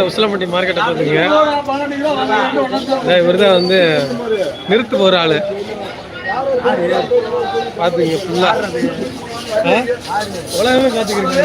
உசிலம்பட்டி மார்க்கெட்டை பார்த்துங்க. இவர் தான் வந்து நிறுத்து போகிற ஆள் பார்த்துங்க. ஃபுல்லாக உலகமே பார்த்துக்கிறீங்க.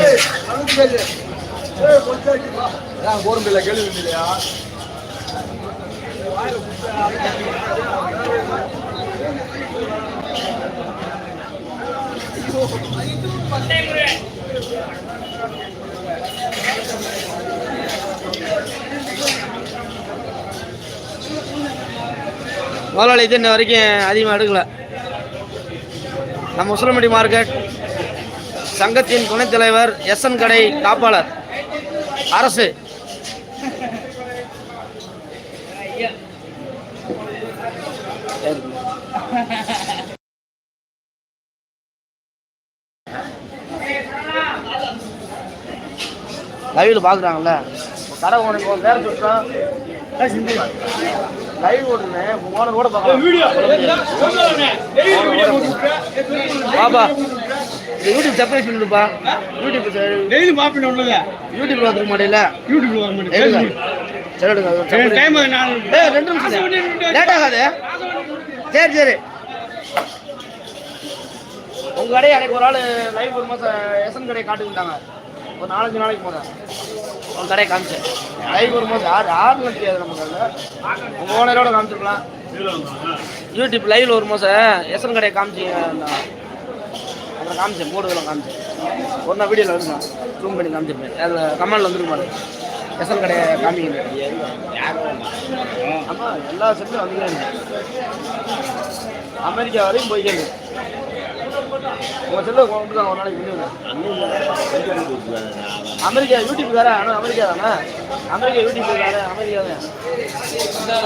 முதலாளி இது இன்ன வரைக்கும் அதிகமாக எடுக்கல. நம்ம உசிலம்பட்டி மார்க்கெட் சங்கத்தின் துணைத் தலைவர் எஸ்என் கடை காப்பாளர் அரசு. லைவ்ல பாக்குறாங்கல்ல கடை உனக்கு வேற சொல்றான் லைவ் ஓடுறேன் போன கூட பார்க்கலாம். பாபா யூடியூப் செப்பரேட் பண்ணுப்பா. யூடியூப் டெய்லி பாப்பேன் உள்ளத யூடியூப்ல வந்துக்க மாட்டேல. யூடியூப்ல வர மாட்டேன். சரி எடுங்க. டைம் 2 நிமிஷம் லேட் ஆகாது. சரி சரி. உங்க கடை எனக்கு ஒரு ஆள் லைவ் ஒரு மாதம் எஸ்என் கடை காட்டுக்கிட்டாங்க. ஒரு 4-5 நாளைக்கு போகிறேன் உங்கள் கடையை காமிச்சேன். லைவ் ஒரு மாதம் யாருன்னு தெரியாது நமக்கு. அதில் உங்கள் ஓனரோட காமிச்சிருக்கலாம். யூடியூப் லைவில் ஒரு மாதம் எஸ்என் கடையை காமிச்சிங்க. அதில் காமிச்சேன், போர்டுதெல்லாம் காமிச்சேன். ஒரு நாள் வீடியோவில் வருங்க ஜூம் பண்ணி காமிச்சிருப்பேன். அதில் கமெண்டில் வந்துருக்க மாட்டேன் எஸ்என் கடையை காமிங்க. ஆமாம் எல்லா செட்டும் வந்துக்கிறேன். அமெரிக்கா வரையும் போய்க்கிறேங்க. உங்கள் செல்ல கொண்டுதான் ஒரு நாளைக்கு அமெரிக்கா யூடியூப் வேறு. ஆனால் அமெரிக்கா தானே. அமெரிக்கா யூடியூப் வேறு. அமெரிக்கா தான்.